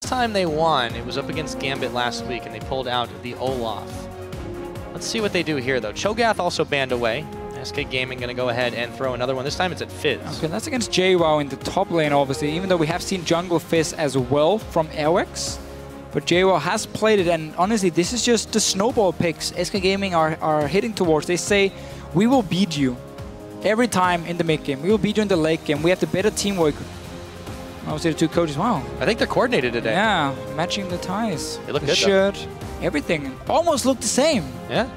time they won, it was up against Gambit last week, and they pulled out the Olaf. Let's see what they do here, though. Cho'Gath also banned away. SK Gaming going to go ahead and throw another one. This time it's at Fizz. Okay, that's against Jwaow in the top lane, obviously, even though we have seen jungle Fizz as well from Airwax. But Jwaow has played it, and honestly, this is just the snowball picks SK Gaming are hitting towards. They say, we will beat you every time in the mid game. We will beat you in the late game. We have the better teamwork. Obviously, the two coaches, wow. I think they're coordinated today. Yeah, matching the ties. They look the good, shirt, though. Everything. Almost look the same. Yeah.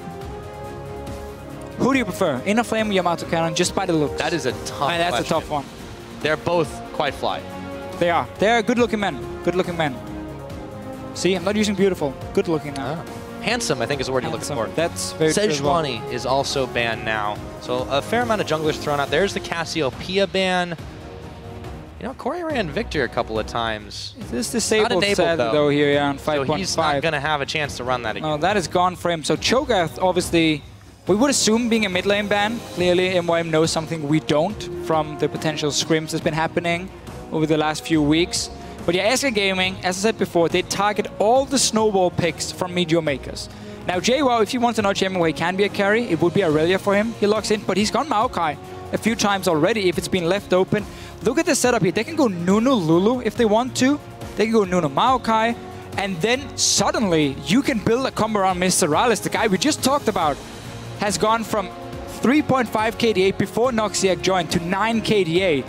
Who do you prefer? Inner Flame or Yamato Cannon, just by the looks? That is a tough question. That's a tough one. They're both quite fly. They are. They're good-looking men. Good-looking men. See, I'm not using beautiful. Good-looking now. Handsome, I think, is the word you're looking for. That's very true. Sejuani is also banned now. So a fair amount of junglers thrown out. There's the Cassiopeia ban. You know, Kori ran Victor a couple of times. This disabled set, though, here, yeah, on 5.5. So he's not going to have a chance to run that again. No, that is gone for him. So Cho'Gath, obviously, we would assume being a mid lane ban. Clearly, MYM knows something we don't from the potential scrims that's been happening over the last few weeks. But yeah, SK Gaming, as I said before, they target all the snowball picks from MeetYourMakers. Now, Jwaow, if he wants to notch him where he can be a carry, it would be Aurelia for him. He locks in, but he's gone Maokai a few times already if it's been left open. Look at the setup here. They can go Nunu Lulu if they want to. They can go Nunu Maokai. And then suddenly you can build a combo around MrRalleZ, the guy we just talked about, has gone from 3.5 KDA before Noxiak joined to 9 KDA.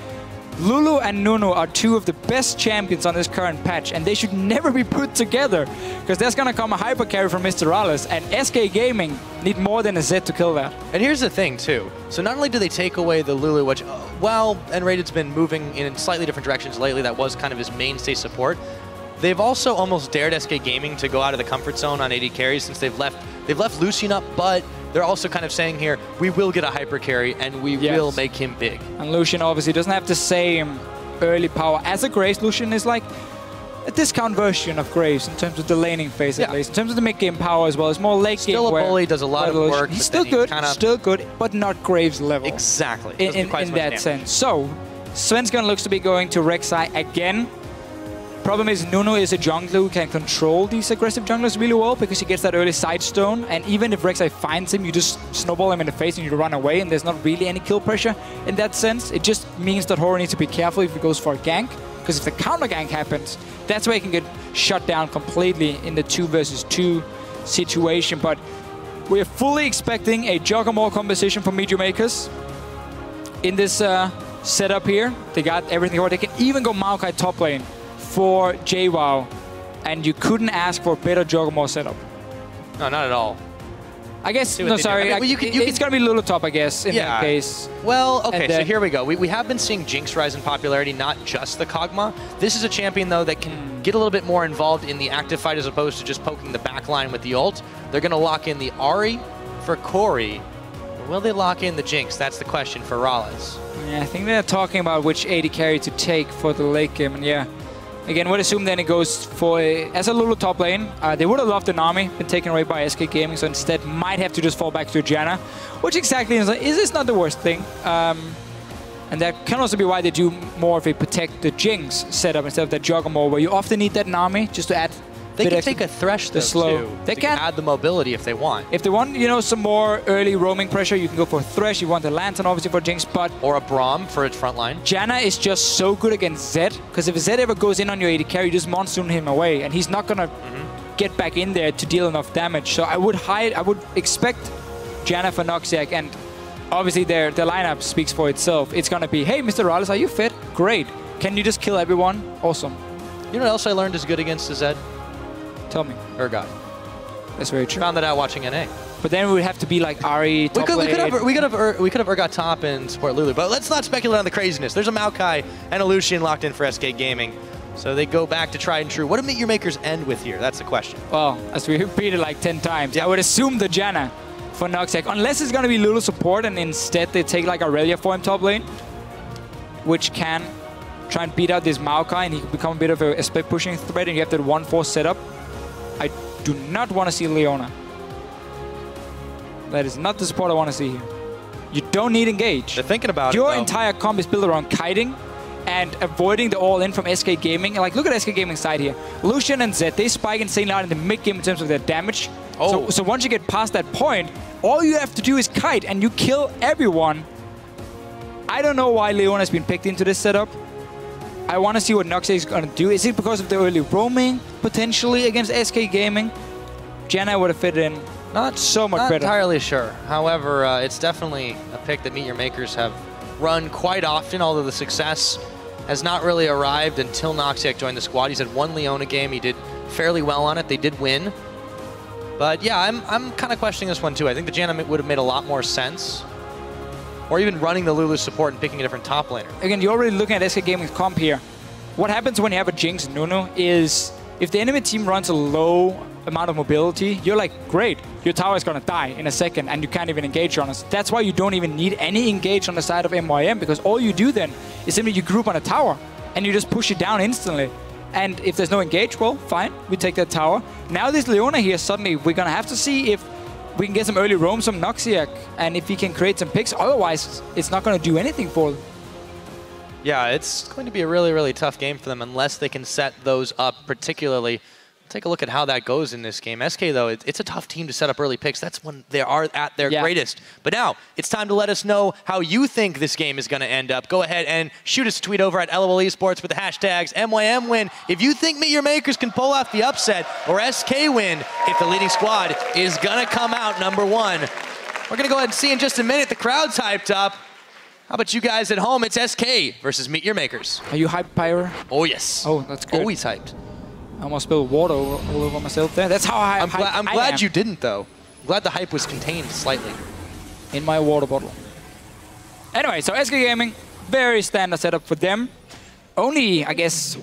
Lulu and Nunu are two of the best champions on this current patch, and they should never be put together, because there's going to come a hyper carry from MrRalleZ, and SK Gaming need more than a Z to kill that. And here's the thing, too. So not only do they take away the Lulu, which, well, nRated's been moving in slightly different directions lately. That was kind of his mainstay support. They've also almost dared SK Gaming to go out of the comfort zone on AD carries since they've left Lucian up, but they're also kind of saying here, we will get a hyper carry and we will make him big. And Lucian obviously doesn't have the same early power as a Graves. Lucian is like a discount version of Graves in terms of the laning phase at least. In terms of the mid-game power as well, it's more late game. Still a bully, does a lot of work. He's still good, but not Graves level. Exactly. In that sense. So, Svenskeren looks to be going to Rek'Sai again. Problem is, Nunu is a jungler who can control these aggressive junglers really well because he gets that early side stone, and even if Rek'Sai finds him, you just snowball him in the face and you run away, and there's not really any kill pressure in that sense. It just means that Horror needs to be careful if he goes for a gank, because if the counter gank happens, that's where he can get shut down completely in the 2 versus 2 situation. But we're fully expecting a Juggernaut composition from MeetYourMakers in this setup here. They got everything over. They can even go Maokai top lane for Jwaow, and you couldn't ask for a better Juggernaut setup. No, not at all. I guess, no, sorry, I mean, it's going to be Lulu top, I guess, in that case. Well, okay, so here we go. We have been seeing Jinx rise in popularity, not just the Kog'Maw. This is a champion, though, that can get a little bit more involved in the active fight as opposed to just poking the back line with the ult. They're going to lock in the Ahri for Kori. Will they lock in the Jinx? That's the question for RalleZ. Yeah, I think they're talking about which AD carry to take for the late game, and yeah. Again, would assume then it goes for as a Lulu top lane. They would have loved the Nami, been taken away by SK Gaming, so instead might have to just fall back to Janna, which exactly is not the worst thing. And that can also be why they do more of a protect the Jinx setup instead of that Juggernaut, where you often need that Nami just to add. They can take a Thresh, though, too. They can add the mobility if they want. If they want, you know, some more early roaming pressure, you can go for a Thresh. You want the Lantern, obviously, for Jinx, but... Or a Braum for its front line. Janna is just so good against Zed, because if Zed ever goes in on your AD carry, you just monsoon him away, and he's not going to get back in there to deal enough damage. So I would expect Janna for Noxiak, and obviously their lineup speaks for itself. It's going to be, hey, MrRalleZ, are you fit? Great. Can you just kill everyone? Awesome. You know what else I learned is good against the Zed? Tell me. Urgot. That's very true. Found that out watching NA. But then we would have to be like Ahri, top we could have Urgot top and support Lulu. But let's not speculate on the craziness. There's a Maokai and a Lucian locked in for SK Gaming. So they go back to tried and true. What do MeetYourMakers end with here? That's the question. Well, as we repeated like 10 times, I would assume the Janna for Noxiak. Unless it's going to be Lulu support and instead they take like Aurelia for him top lane, which can try and beat out this Maokai and he can become a bit of a split pushing threat, and you have that 1-4 setup. I do not want to see Leona. That is not the support I want to see here. You don't need engage. They're thinking about Your entire comp is built around kiting and avoiding the all-in from SK Gaming. Like, look at SK Gaming's side here. Lucian and Zed, they spike insanely hard in the mid-game in terms of their damage. Oh. So once you get past that point, all you have to do is kite, and you kill everyone. I don't know why Leona has been picked into this setup. I want to see what Noxiak is going to do. Is it because of the early roaming, potentially, against SK Gaming? Janna would have fit in not so much better. Not entirely sure. However, it's definitely a pick that MeetYourMakers have run quite often, although the success has not really arrived until Noxiak joined the squad. He's had one Leona game. He did fairly well on it. They did win. But yeah, I'm kind of questioning this one too. I think the Janna would have made a lot more sense. Or even running the Lulu support and picking a different top laner. Again, you're already looking at SK Gaming's comp here. What happens when you have a Jinx and Nunu is if the enemy team runs a low amount of mobility, you're like, great, your tower is going to die in a second and you can't even engage on us. That's why you don't even need any engage on the side of MYM, because all you do then is simply you group on a tower and you just push it down instantly. And if there's no engage, well, fine, we take that tower. Now this Leona here, suddenly we're going to have to see if we can get some early roams from Noxiak and if he can create some picks. Otherwise, it's not going to do anything for them. Yeah, it's going to be a really, really tough game for them unless they can set those up particularly. Take a look at how that goes in this game. SK, though, it's a tough team to set up early picks. That's when they are at their greatest. But now, it's time to let us know how you think this game is going to end up. Go ahead and shoot us a tweet over at LOL Esports with the hashtags MYMWin. If you think MeetYourMakers can pull off the upset, or SK win if the leading squad is going to come out #1. We're going to go ahead and see in just a minute. The crowd's hyped up. How about you guys at home? It's SK versus MeetYourMakers. Are you hyped, Pyro? Oh, yes. Oh, that's good. Always hyped. I almost spilled water all over myself there. That's how I'm glad you didn't, though. I'm glad the hype was contained slightly. In my water bottle. Anyway, so SK Gaming, very standard setup for them. Only, I guess,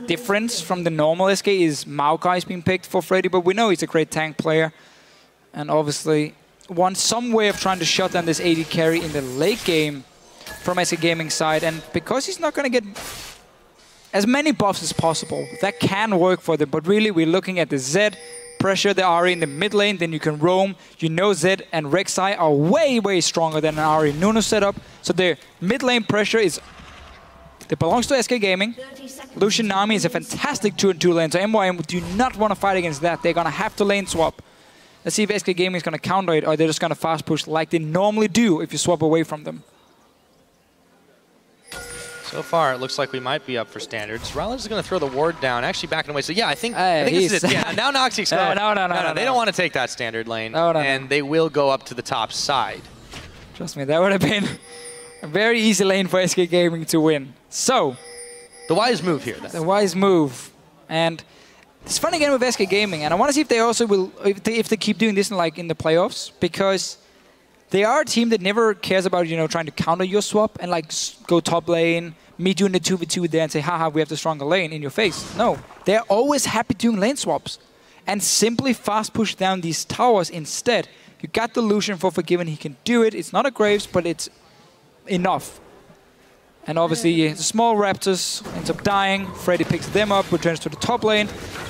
difference from the normal SK is Maokai is being picked for Freddy, but we know he's a great tank player. And obviously, wants some way of trying to shut down this AD carry in the late game from SK Gaming side. And because he's not going to get as many buffs as possible, that can work for them. But really, we're looking at the Zed, pressure the Ahri in the mid lane, then you can roam. You know Zed and Rek'Sai are way, way stronger than an Ahri Nunu setup. So their mid lane pressure is... It belongs to SK Gaming. Lucian Nami is a fantastic 2-2 lane, so MYM do not want to fight against that. They're going to have to lane swap. Let's see if SK Gaming is going to counter it, or they're just going to fast push like they normally do if you swap away from them. So far, it looks like we might be up for standards. MrRalleZ is going to throw the ward down, actually backing away. So yeah, I think this is it. Yeah, now Noxiak's going. No, they don't want to take that standard lane, and they will go up to the top side. Trust me, that would have been a very easy lane for SK Gaming to win. So, the wise move here, then. The wise move. And it's fun again with SK Gaming, and I want to see if they also will, if they keep doing this in the playoffs, because they are a team that never cares about, trying to counter your swap and go top lane, meet you in the 2v2 there and say, haha, we have the stronger lane in your face. No, they're always happy doing lane swaps and simply fast push down these towers instead. You got the Lucian for Forgiven, he can do it. It's not a Graves, but it's enough. And obviously, the small Raptors ends up dying. Freddy picks them up, returns to the top lane.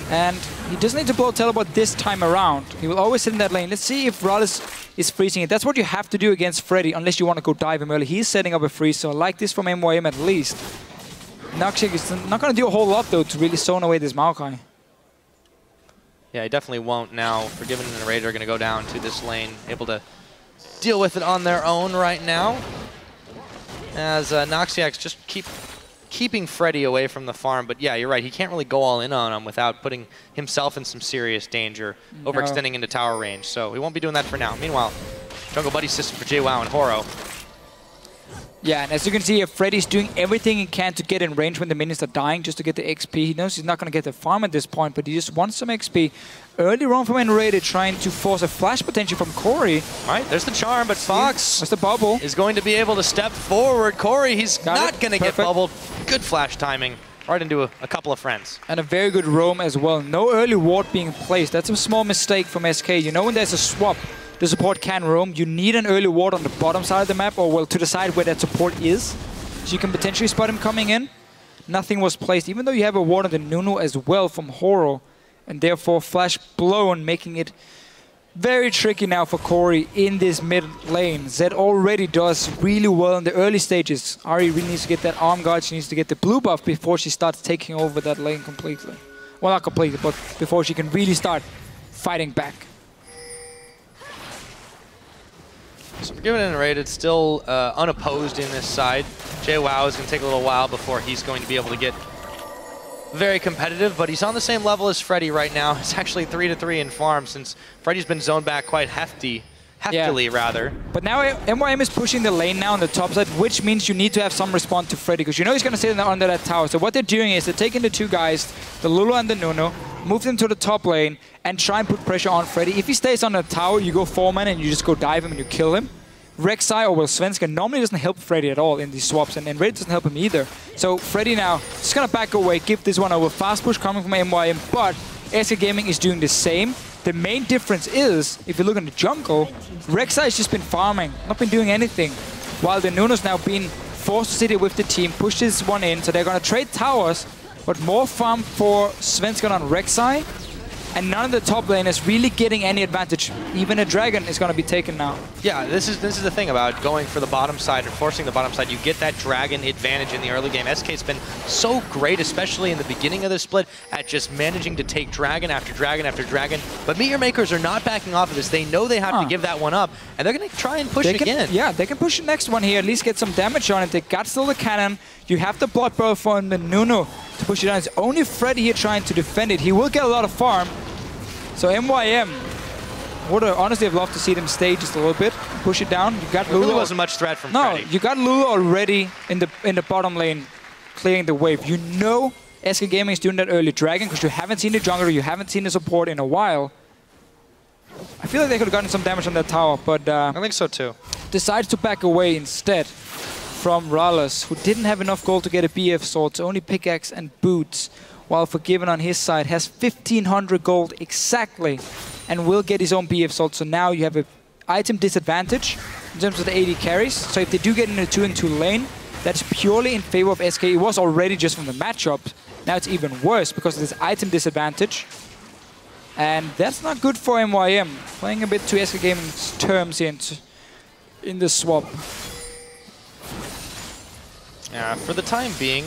And he doesn't need to blow teleport this time around. He will always sit in that lane. Let's see if MrRalleZ is freezing it. That's what you have to do against Freddy, unless you want to go dive him early. He's setting up a freeze, so I like this from MYM at least. Noxiak is not going to do a whole lot, though, to really zone away this Maokai. Yeah, he definitely won't now. Forgiven and nRated are going to go down to this lane, able to deal with it on their own right now. As Noxiak's just keeping Freddy away from the farm. But yeah, you're right. He can't really go all in on him without putting himself in some serious danger, overextending into tower range. So he won't be doing that for now. Meanwhile, jungle buddy system for Jwaow and Horo. Yeah, and as you can see, Freddy's doing everything he can to get in range when the minions are dying, just to get the XP. He knows he's not going to get the farm at this point, but he just wants some XP. Early on from nRated, trying to force a flash potential from Kori. All right, there's the charm, but Fox that's the bubble. Is going to be able to step forward. Kori, he's not going to get bubbled. Good flash timing. Right into a couple of friends. And a very good roam as well. No early ward being placed. That's a small mistake from SK. You know when there's a swap, the support can roam. You need an early ward on the bottom side of the map, or well, to the side where that support is. So you can potentially spot him coming in. Nothing was placed, even though you have a ward on the Nunu as well from Horo. And therefore, flash blown, making it Very tricky now for Kori in this mid lane. Zed already does really well in the early stages. Ahri really needs to get that arm guard. She needs to get the blue buff before she starts taking over that lane completely. Well, not completely, but before she can really start fighting back. So Forgiven and nRated still unopposed in this side. Jwaow is going to take a little while before he's going to be able to get very competitive, but he's on the same level as Freddy right now. It's actually 3-3 in farm since Freddy's been zoned back quite heftily rather. But now MYM is pushing the lane now on the top side, which means you need to have some response to Freddy, because you know he's going to sit under that tower. So what they're doing is they're taking the two guys, the Lulu and the Nunu, move them to the top lane, and try and put pressure on Freddy. If he stays on the tower, you go 4-man and you just go dive him and you kill him. Rek'Sai or Svenskeren normally doesn't help Freddy at all in these swaps, and nRated doesn't help him either. So Freddy now just gonna back away, give this one over. Fast push coming from MYM, but SK Gaming is doing the same. The main difference is, if you look in the jungle, Rek'Sai has just been farming, not been doing anything, while the Nunu's now been forced to sit here with the team, push this one in, so they're gonna trade towers, but more farm for Svenskeren on Rek'Sai, and none of the top laners really getting any advantage. Even a dragon is going to be taken now. Yeah, this is the thing about going for the bottom side and forcing the bottom side. You get that dragon advantage in the early game. SK's been so great, especially in the beginning of the split, at just managing to take dragon after dragon after dragon. But MeetYourMakers are not backing off of this. They know they have to give that one up, and they're going to try and push again. Yeah, they can push the next one here, at least get some damage on it. They got still the cannon. You have the blood bow from the Nunu to push it down. It's only Freddy here trying to defend it. He will get a lot of farm. So MYM would honestly have loved to see them stay just a little bit, push it down. You got Lulu. There really wasn't much threat from Freddy. No, you got Lulu already in the bottom lane, clearing the wave. You know SK Gaming is doing that early dragon because you haven't seen the jungler, you haven't seen the support in a while. I feel like they could have gotten some damage on that tower, but I think so too. Decides to back away instead from MrRalleZ, who didn't have enough gold to get a BF sword, so only pickaxe and boots. While Forgiven on his side has 1,500 gold exactly and will get his own BF sword. So now you have an item disadvantage in terms of the AD carries. So if they do get in a 2-in-2 lane, that's purely in favor of SK. It was already just from the matchup. Now it's even worse because of this item disadvantage. And that's not good for MYM. Playing a bit to SK Gaming's terms here in the swap. Yeah, for the time being,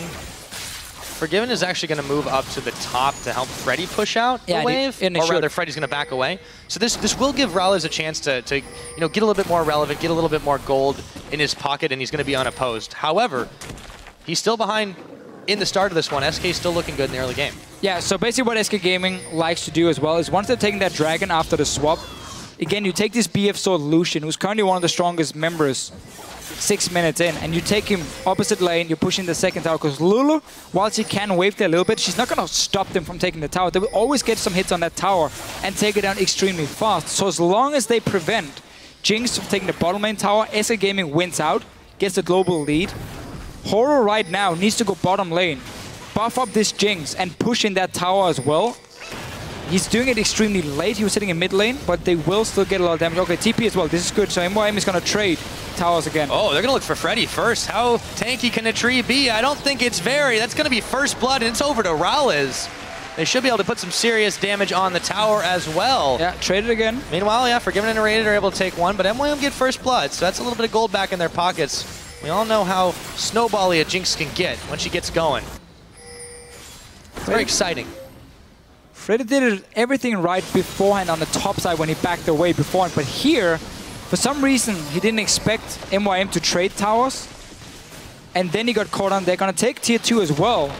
Forgiven is actually going to move up to the top to help Freddy push out the wave, or rather Freddy's going to back away. So this will give MrRalleZ a chance to get a little bit more relevant, get a little bit more gold in his pocket, and he's going to be unopposed. However, he's still behind in the start of this one. SK's still looking good in the early game. Yeah, so basically what SK Gaming likes to do as well is once they're taking that dragon after the swap, again, you take this BF sword Lucian, who's currently one of the strongest members, 6 minutes in, and you take him opposite lane, you're pushing the second tower, because Lulu, whilst she can wave there a little bit, she's not going to stop them from taking the tower. They will always get some hits on that tower and take it down extremely fast. So as long as they prevent Jinx from taking the bottom lane tower, SK Gaming wins out, gets the global lead. Horror right now needs to go bottom lane, buff up this Jinx, and push in that tower as well. He's doing it extremely late. He was sitting in mid lane, but they will still get a lot of damage. Okay, TP as well. This is good. So MYM is going to trade towers again. Oh, they're going to look for Freddy first. How tanky can a tree be? I don't think it's very. That's going to be first blood, and it's over to MrRalleZ. They should be able to put some serious damage on the tower as well. Yeah, trade it again. Meanwhile, yeah, Forgiven and nRated are able to take one, but MYM get first blood, so that's a little bit of gold back in their pockets. We all know how snowbally a Jinx can get when she gets going. It's very exciting. Freddy did everything right beforehand on the top side when he backed away beforehand, but here, for some reason, he didn't expect MYM to trade towers, and then he got caught on. They're going to take tier 2 as well.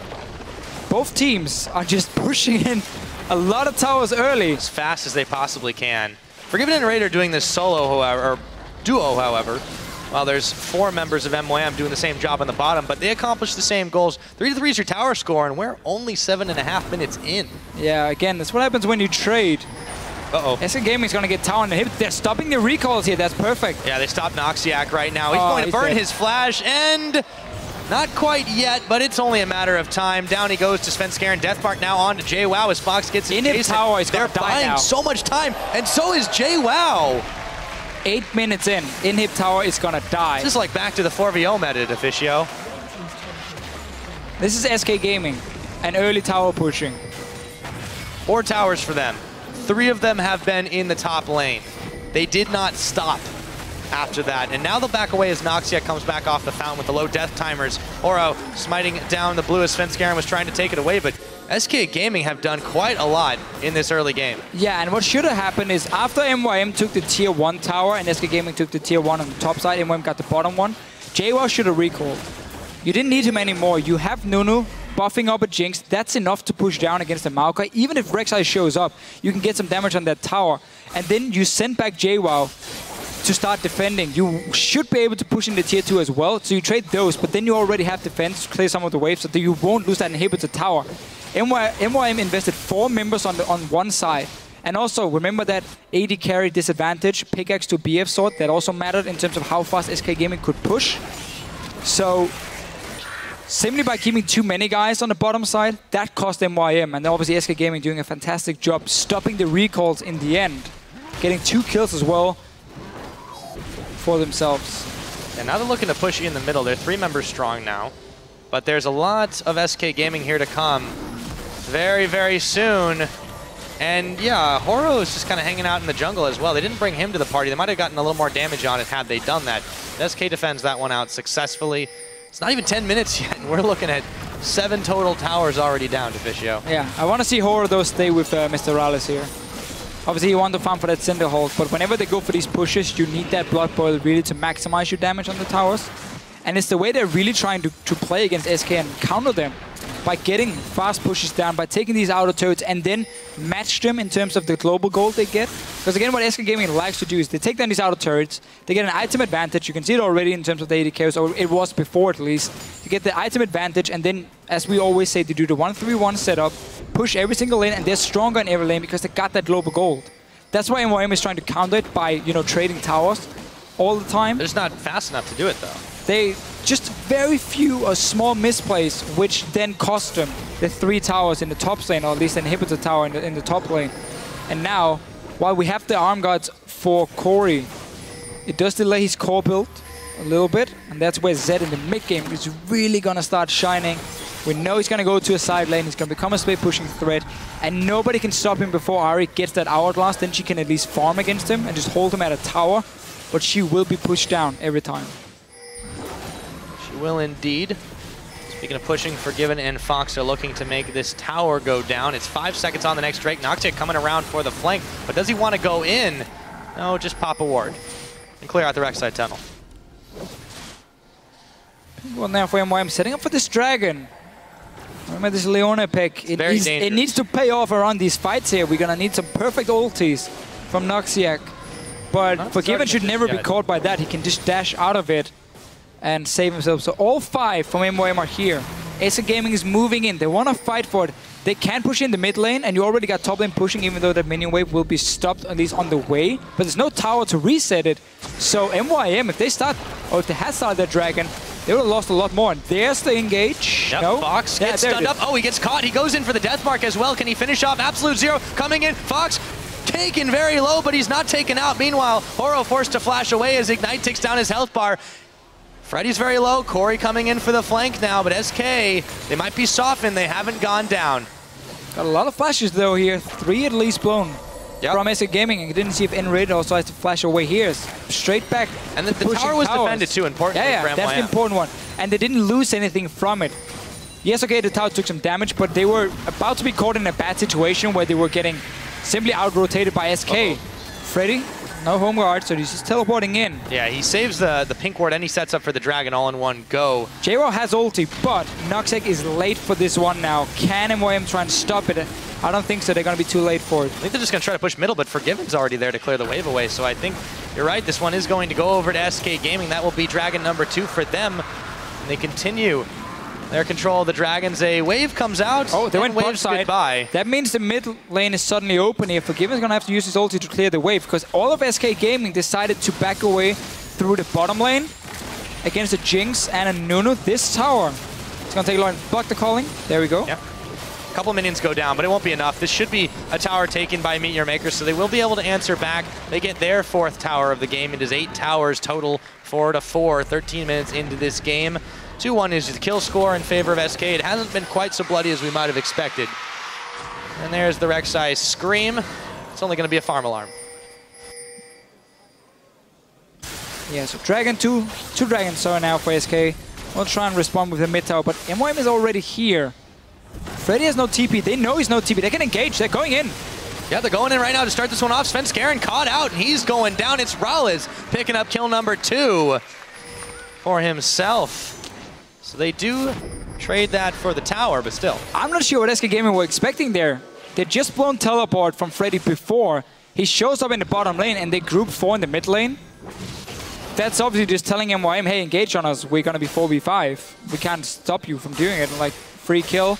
Both teams are just pushing in a lot of towers early. As fast as they possibly can. Forgiven and nRated are doing this solo, however, or duo, however. Well, there's 4 members of MYM doing the same job on the bottom, but they accomplish the same goals. 3-3 is your tower score, and we're only 7.5 minutes in. Yeah, again, that's what happens when you trade. Uh-oh. SK Gaming's going to get tower on the hip. They're stopping the recalls here. That's perfect. Yeah, they stopped Noxiak right now. He's going to burn his flash, and not quite yet, but it's only a matter of time. Down he goes to Svenskeren. Deathmark now on to Jwaow as Fox gets his in tower. They're buying so much time, and so is Jwaow. 8 minutes in hip tower is gonna die. This is like back to the 4VO meta, Deficio. This is SK Gaming and early tower pushing. 4 towers for them. 3 of them have been in the top lane. They did not stop after that. And now they'll back away as Noxiak comes back off the fountain with the low death timers. Oro smiting down the blue as Svenskeren was trying to take it away, but SK Gaming have done quite a lot in this early game. Yeah, and what should have happened is after MYM took the tier 1 tower and SK Gaming took the tier 1 on the top side, MYM got the bottom one, Jwaow should have recalled. You didn't need him anymore. You have Nunu buffing up a Jinx. That's enough to push down against the Maokai. Even if Rek'Sai shows up, you can get some damage on that tower. And then you send back Jwaow to start defending. You should be able to push in the tier 2 as well. So you trade those, but then you already have defense to clear some of the waves so that you won't lose that inhibitor tower. MYM invested 4 members on one side. And also, remember that AD carry disadvantage, pickaxe to BF sword, that also mattered in terms of how fast SK Gaming could push. So, simply by keeping too many guys on the bottom side, that cost MYM. And obviously SK Gaming doing a fantastic job stopping the recalls in the end. Getting 2 kills as well for themselves. And now they're looking to push in the middle. They're 3 members strong now. But there's a lot of SK Gaming here to come very, very soon. And yeah, Horo is just kind of hanging out in the jungle as well. They didn't bring him to the party. They might have gotten a little more damage on it had they done that. SK defends that one out successfully. It's not even 10 minutes yet, and we're looking at 7 total towers already down, Deficio. Yeah, I want to see Horo though stay with MrRalleZ here. Obviously you want to farm for that Cinder hold, but whenever they go for these pushes, you need that Blood Boil really to maximize your damage on the towers. And it's the way they're really trying to play against SK and counter them by getting fast pushes down, by taking these outer turrets and then match them in terms of the global gold they get. Because again, what SK Gaming likes to do is they take down these outer turrets, they get an item advantage. You can see it already in terms of the AD carries, or it was before at least. You get the item advantage, and then, as we always say, they do the 1-3-1 setup, push every single lane, and they're stronger in every lane because they got that global gold. That's why MYM is trying to counter it by, you know, trading towers all the time. They're just not fast enough to do it, though. They just very few small misplays, which then cost them the 3 towers in the top lane, or at least an inhibitor tower in the top lane. And now, while we have the arm guards for Kori, it does delay his core build a little bit, and that's where Zed in the mid game is really gonna start shining. We know he's gonna go to a side lane, he's gonna become a split pushing threat, and nobody can stop him before Ahri gets that hourglass. Then she can at least farm against him and just hold him at a tower, but she will be pushed down every time. Will indeed. Speaking of pushing, Forgiven and Fox are looking to make this tower go down. It's 5 seconds on the next Drake. Noxiak coming around for the flank, but does he want to go in? No, just pop a ward and clear out the Rek'Sai tunnel. Well, now for MYM, setting up for this dragon. Remember this Leona pick. It needs to pay off around these fights here. We're going to need some perfect ultis from Noxiak. But Forgiven should never be caught by that. He can just dash out of it and save himself. So all 5 from MYM are here. SK Gaming is moving in. They want to fight for it. They can push in the mid lane, and you already got top lane pushing, even though that minion wave will be stopped, at least on the way. But there's no tower to reset it. So MYM, if they start, or if they had started their dragon, they would have lost a lot more. And there's the engage. Yep, no? Fox gets stunned up. Oh, he gets caught. He goes in for the death mark as well. Can he finish off? Absolute Zero coming in. Fox taken very low, but he's not taken out. Meanwhile, Horo forced to flash away as Ignite takes down his health bar. Freddy's very low. Kori coming in for the flank now, but SK, they might be softened. They haven't gone down. Got a lot of flashes though here. 3 at least blown from SK Gaming. I didn't see if nRated also has to flash away here. Straight back. And the tower was defended too, important. Yeah, that's the important one. And they didn't lose anything from it. Yes, okay, the tower took some damage, but they were about to be caught in a bad situation where they were getting simply out-rotated by SK. Freddy, no home guard, so he's just teleporting in. Yeah, he saves the pink ward and he sets up for the dragon all in one go. Jwaow has ulti, but Noxiak is late for this one now. Can MYM try and stop it? I don't think so. They're going to be too late for it. I think they're just going to try to push middle, but Forgiven's already there to clear the wave away. So I think you're right. This one is going to go over to SK Gaming. That will be dragon number 2 for them. And they continue their control of the dragons. A wave comes out. Oh, they went waves bottom side. Goodbye. That means the mid lane is suddenly open here. Forgiven's going to have to use his ulti to clear the wave, because all of SK Gaming decided to back away through the bottom lane against a Jinx and a Nunu. This tower, it's going to take a long. Block the calling. There we go. Yep. A couple minions go down, but it won't be enough. This should be a tower taken by MeetYourMakers, so they will be able to answer back. They get their 4th tower of the game. It is 8 towers total, 4-4, 13 minutes into this game. 2-1 is the kill score in favor of SK. It hasn't been quite so bloody as we might have expected. And there's the Rek'Sai scream. It's only going to be a farm alarm. Yeah, so two dragons are now for SK. We'll try and respond with the mid tower, but MYM is already here. Freddy has no TP. They know he's no TP. They can engage. They're going in. Yeah, they're going in right now to start this one off. Svenskeren caught out, and he's going down. It's MrRalleZ picking up kill number 2 for himself. So they do trade that for the tower, but still. I'm not sure what SK Gaming were expecting there. They just blown teleport from Freddy before. He shows up in the bottom lane, and they group 4 in the mid lane. That's obviously just telling MYM, hey, engage on us. We're going to be 4v5. We can't stop you from doing it. Like, free kill.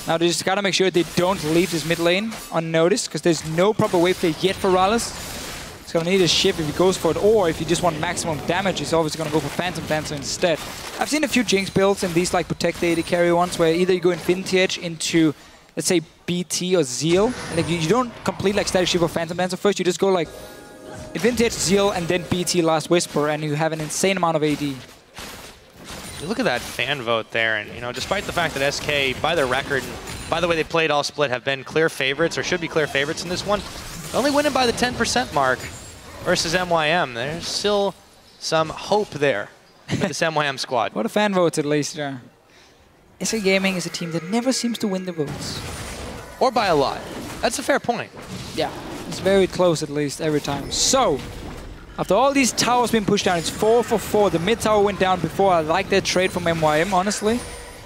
Now they just got to make sure they don't leave this mid lane unnoticed, because there's no proper wave play yet for MrRalleZ. He's going to need a shift if he goes for it, or if you just want maximum damage, he's obviously going to go for Phantom Dancer instead. I've seen a few Jinx builds in these like Protect the AD carry ones, where either you go Infinity Edge into, let's say, BT or Zeal. Like you don't complete like Static Shift or Phantom Dancer first, you just go like Infinity Edge, Zeal, and then BT Last Whisper, and you have an insane amount of AD. Look at that fan vote there, and you know, despite the fact that SK, by their record, and by the way they played all split, have been clear favorites, or should be clear favorites in this one, only winning by the 10% mark versus MYM. There's still some hope there with this MYM squad. What a fan vote at least. SK Gaming is a team that never seems to win the votes. Or by a lot. That's a fair point. Yeah, it's very close at least every time. So, after all these towers being pushed down, it's 4 for 4. The mid tower went down before. I like that trade from MYM, honestly.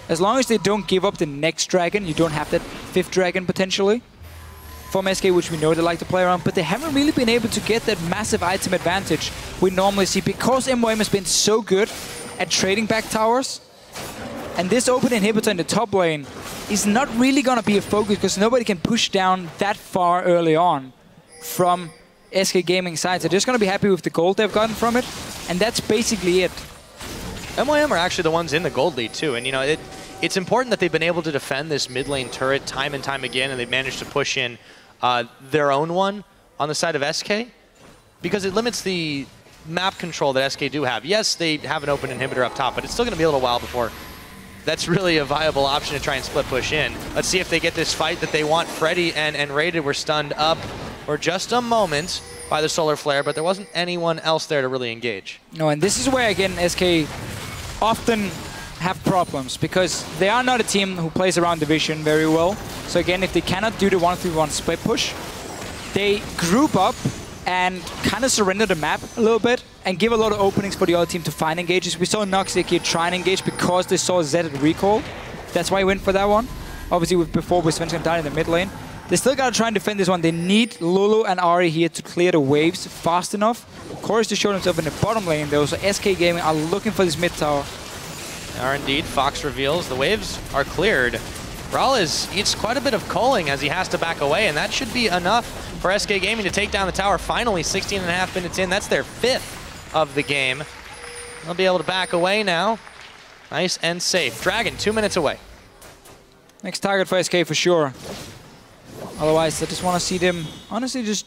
As long as they don't give up the next dragon, you don't have that 5th dragon potentially from SK, which we know they like to play around, but they haven't really been able to get that massive item advantage we normally see, because MYM has been so good at trading back towers. And this open inhibitor in the top lane is not really going to be a focus, because nobody can push down that far early on from SK Gaming side. They're just going to be happy with the gold they've gotten from it, and that's basically it. MYM are actually the ones in the gold lead too, and you know, it's important that they've been able to defend this mid lane turret time and time again, and they've managed to push in their own one on the side of SK, because it limits the map control that SK do have. Yes, they have an open inhibitor up top, but it's still going to be a little while before that's really a viable option to try and split push in. Let's see if they get this fight that they want. Freddy and nRated were stunned up for just a moment by the solar flare, but there wasn't anyone else there to really engage. No, and this is where, again, SK often have problems, because they are not a team who plays around division very well. So again, if they cannot do the 1v1 split push, they group up and kind of surrender the map a little bit and give a lot of openings for the other team to find engages. We saw Noxiak here try and engage because they saw Zed at recall. That's why he went for that one. Obviously, before Svenskeren died in the mid lane. They still gotta try and defend this one. They need Lulu and Ahri here to clear the waves fast enough. Kori to show himself in the bottom lane though, so SK Gaming are looking for this mid tower. They are indeed. Fox reveals the waves are cleared. MrRalleZ eats quite a bit of culling as he has to back away, and that should be enough for SK Gaming to take down the tower. Finally, 16.5 minutes in. That's their 5th of the game. They'll be able to back away now. Nice and safe. Dragon, 2 minutes away. Next target for SK for sure. Otherwise, I just want to see them, honestly, just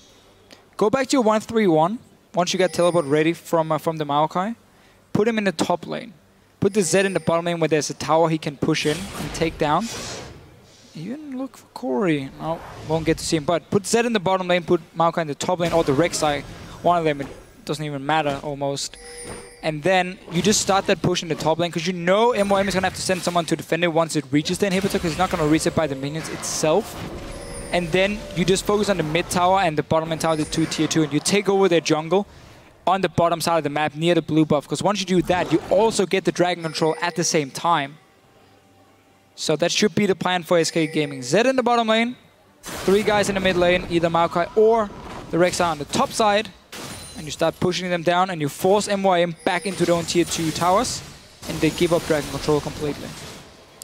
go back to your 1-3-1 once you get teleport ready from the Maokai. Put him in the top lane. Put the Zed in the bottom lane where there's a tower he can push in and take down. Even look for Kori. No, won't get to see him. But put Zed in the bottom lane, put Maokai in the top lane, or the Rek'Sai. One of them, it doesn't even matter almost. And then you just start that push in the top lane, because you know MYM is going to have to send someone to defend it once it reaches the inhibitor, because it's not going to reset by the minions itself. And then you just focus on the mid tower and the bottom lane tower, the 2 tier 2, and you take over their jungle on the bottom side of the map near the blue buff, because once you do that, you also get the dragon control at the same time. So that should be the plan for SK Gaming. Zed in the bottom lane, 3 guys in the mid lane, either Maokai or the Rek'Sai on the top side, and you start pushing them down, and you force MYM back into their own tier 2 towers, and they give up dragon control completely.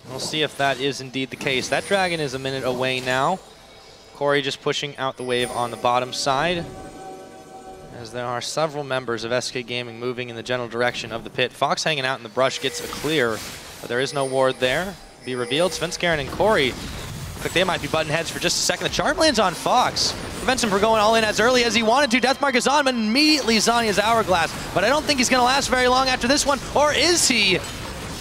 We'll see if that is indeed the case. That dragon is a minute away now. Kori just pushing out the wave on the bottom side, as there are several members of SK Gaming moving in the general direction of the pit. Fox hanging out in the brush gets a clear, but there is no ward there. Be revealed. Svenskeren and Kori look like they might be butting heads for just a second. The charm lands on Fox. Prevents him from going all in as early as he wanted to. Deathmark is on, but immediately Zhonya's Hourglass. But I don't think he's going to last very long after this one. Or is he?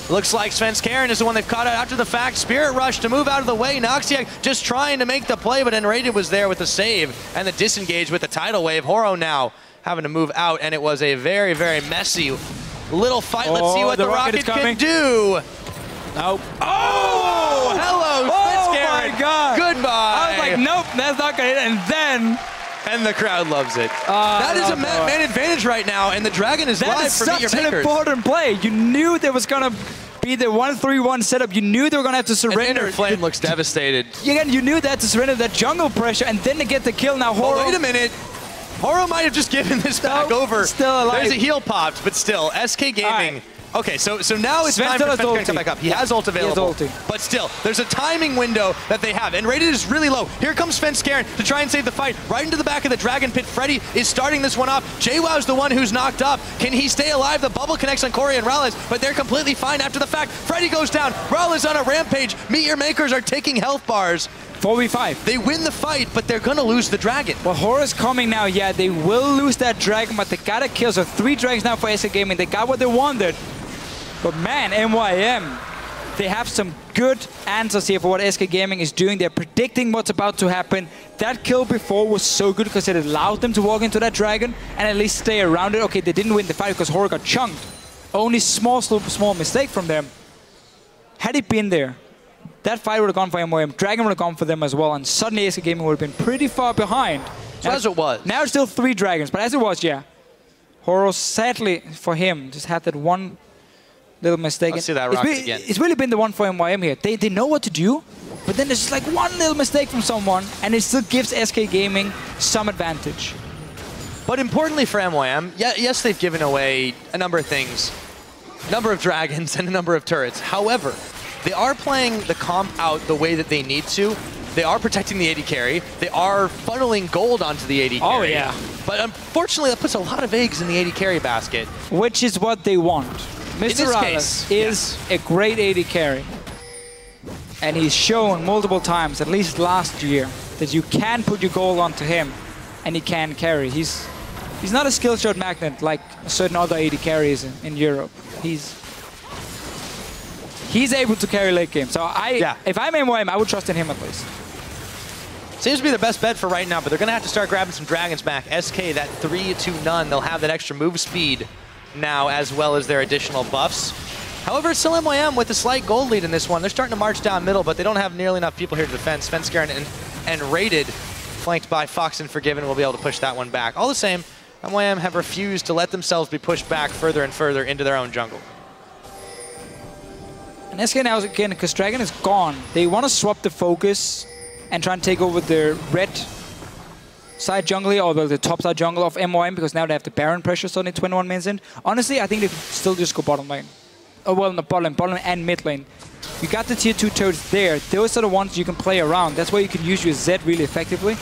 Looks like Svenskeren is the one they've caught out after the fact. Spirit Rush to move out of the way. Noxiak just trying to make the play, but nRated was there with the save and the disengage with the tidal wave. Horo now having to move out, and it was a very, very messy little fight. Let's see what the Rocket can do. Nope. Oh, hello, Svenskeren. Oh my God. Goodbye. I was like, nope, that's not gonna hit. And then. And the crowd loves it. That is a man advantage right now, and the Dragon is live for MeetYourMakers. That is such an important play. You knew there was gonna be the 1-3-1 setup. You knew they were gonna have to surrender. And Flame looks devastated. Again, you knew they had to surrender that jungle pressure, and then to get the kill. Now Horo. Oh, wait a minute. Horo might have just given this back over. Still alive. There's a heal popped, but still, SK Gaming. Okay, so now it's time for Svenskeren to come back up. He has ult available, but still, there's a timing window that they have, and nRated is really low. Here comes Svenskeren to try and save the fight. Right into the back of the Dragon Pit. Freddy is starting this one off. Jwaw's the one who's knocked up. Can he stay alive? The bubble connects on Kori and MrRalleZ, but they're completely fine after the fact. Freddy goes down. MrRalleZ on a rampage. MeetYourMakers are taking health bars. 4v5. They win the fight, but they're gonna lose the Dragon. Well, Horo's coming now. Yeah, they will lose that Dragon, but they gotta kill. So 3 Dragons now for SK Gaming. They got what they wanted. But man, MYM, they have some good answers here for what SK Gaming is doing. They're predicting what's about to happen. That kill before was so good because it allowed them to walk into that Dragon and at least stay around it. Okay, they didn't win the fight because Horo got chunked. Only small mistake from them. Had it been there, that fight would have gone for MYM. Dragon would have gone for them as well, and suddenly SK Gaming would have been pretty far behind. So as it was. Now it's still 3 Dragons, but as it was, yeah. Horo, sadly for him, just had that one little mistake. Let's see that rocket again. It's really been the one for MYM here. They know what to do, but then there's just like one little mistake from someone, and it still gives SK Gaming some advantage. But importantly for MYM, yes, they've given away a number of things, a number of dragons and a number of turrets. However, they are playing the comp out the way that they need to. They are protecting the AD carry. They are funneling gold onto the AD carry. Oh, yeah. But unfortunately, that puts a lot of eggs in the AD carry basket. Which is what they want. MrRalleZ is a great AD carry. And he's shown multiple times, at least last year, that you can put your gold onto him and he can carry. He's not a skill shot magnet like certain other AD carries in Europe. He's able to carry late game. So if I'm MYM, I would trust in him at least. Seems to be the best bet for right now, but they're going to have to start grabbing some dragons back. SK, that 3-2-0, they'll have that extra move speed now, as well as their additional buffs. However, it's still MYM with a slight gold lead in this one. They're starting to march down middle, but they don't have nearly enough people here to defend. Svenskeren and nRated, flanked by Fox and Forgiven, will be able to push that one back. All the same, MYM have refused to let themselves be pushed back further and further into their own jungle. And SK now, again, because Dragon is gone, they want to swap the focus and try and take over the red side jungle here, or the top side jungle of MYM, because now they have the Baron pressure suddenly 21 minutes in. Honestly, I think they could still just go bottom lane. Oh, well, not bottom lane and mid lane. You got the tier 2 turrets there. Those are the ones you can play around. That's where you can use your Z really effectively.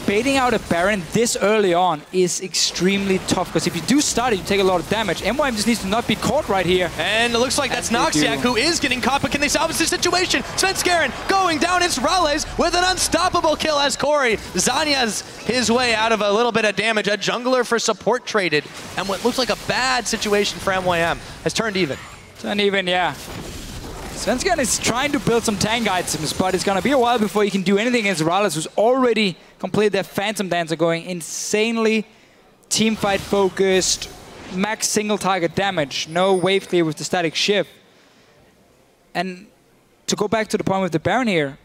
Baiting out a Baron this early on is extremely tough, because if you do start it, you take a lot of damage. MYM just needs to not be caught right here. And it looks like that's Noxiak who is getting caught, but can they salvage the situation? Svenskeren going down, it's MrRalleZ with an unstoppable kill as Kori. Zanya's his way out of a little bit of damage. A jungler for support traded, and what looks like a bad situation for MYM has turned even. Turned even, yeah. Svenskeren is trying to build some tank items, but it's going to be a while before he can do anything against MrRalleZ, who's already completed their Phantom Dancer, going insanely teamfight focused, max single target damage, no wave clear with the static shift. And to go back to the point with the Baron here,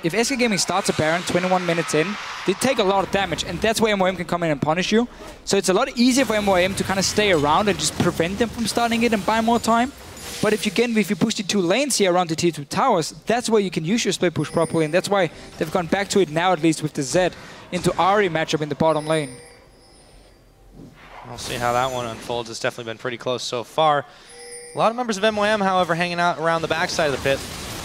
if SK Gaming starts a Baron 21 minutes in, they take a lot of damage, and that's where MYM can come in and punish you. So it's a lot easier for MYM to kind of stay around and just prevent them from starting it and buy more time. But if you push the 2 lanes here around the tier 2 towers, that's where you can use your split push properly, and that's why they've gone back to it now, at least with the Z into Ahri matchup in the bottom lane. We'll see how that one unfolds. It's definitely been pretty close so far. A lot of members of MYM, however, hanging out around the backside of the pit.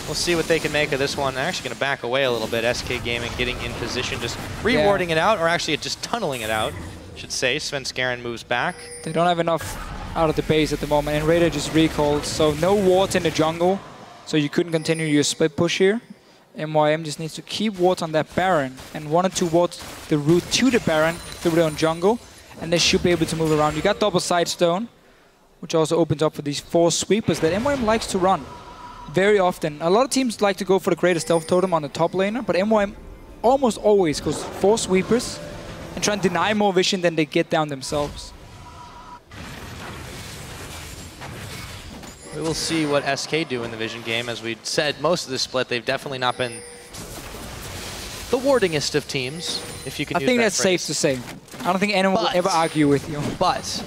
We'll see what they can make of this one. They're actually going to back away a little bit. SK Gaming getting in position, just rewarding it out, or actually just tunneling it out, I should say. Svenskeren moves back. They don't have enough out of the base at the moment, and nRated just recalled, so no wards in the jungle, so you couldn't continue your split push here. MYM just needs to keep wards on that Baron, and 1 or 2 wards the route to the Baron through their own jungle, and they should be able to move around. You got double side stone, which also opens up for these 4 sweepers that MYM likes to run very often. A lot of teams like to go for the greater stealth totem on the top laner, but MYM almost always goes 4 sweepers and try and deny more vision than they get down themselves. We will see what SK do in the vision game. As we said, most of the split, they've definitely not been the wardingest of teams, if you can use that phrase. I think that's safe to say. I don't think anyone will ever argue with you. But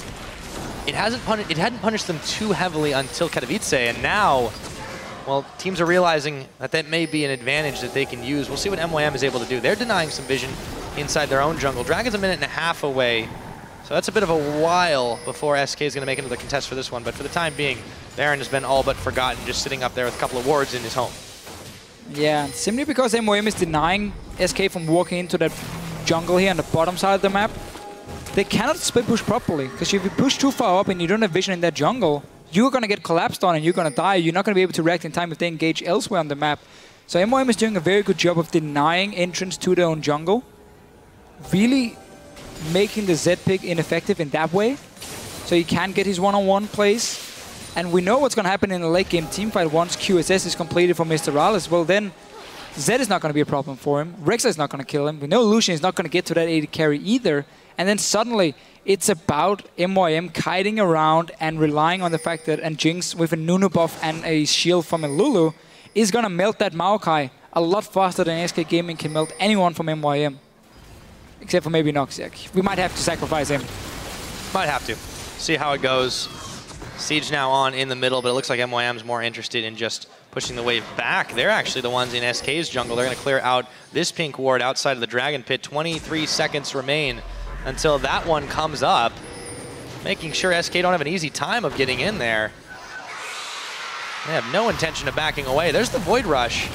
it hadn't punished them too heavily until Katowice, and now, well, teams are realizing that that may be an advantage that they can use. We'll see what MYM is able to do. They're denying some vision inside their own jungle. Dragon's a minute and a half away, so that's a bit of a while before SK is going to make another contest for this one. But for the time being, Baron has been all but forgotten, just sitting up there with a couple of wards in his home. Yeah, simply because MYM is denying SK from walking into that jungle here on the bottom side of the map, they cannot split push properly. Because if you push too far up and you don't have vision in that jungle, you're going to get collapsed on and you're going to die. You're not going to be able to react in time if they engage elsewhere on the map. So MYM is doing a very good job of denying entrance to their own jungle. Really making the Z pick ineffective in that way. So he can't get his one-on-one plays. And we know what's going to happen in the late game teamfight once QSS is completed for MrRalleZ. Well, then Z is not going to be a problem for him. Rek'Sai is not going to kill him. We know Lucian is not going to get to that AD carry either. And then suddenly, it's about MYM kiting around and relying on the fact that Jinx with a Nunu buff and a shield from a Lulu is going to melt that Maokai a lot faster than SK Gaming can melt anyone from MYM. Except for maybe Noxiak. We might have to sacrifice him. Might have to. See how it goes. Siege now on in the middle, but it looks like MYM's more interested in just pushing the wave back. They're actually the ones in SK's jungle. They're going to clear out this pink ward outside of the Dragon Pit. 23 seconds remain until that one comes up, making sure SK don't have an easy time of getting in there. They have no intention of backing away. There's the Void Rush.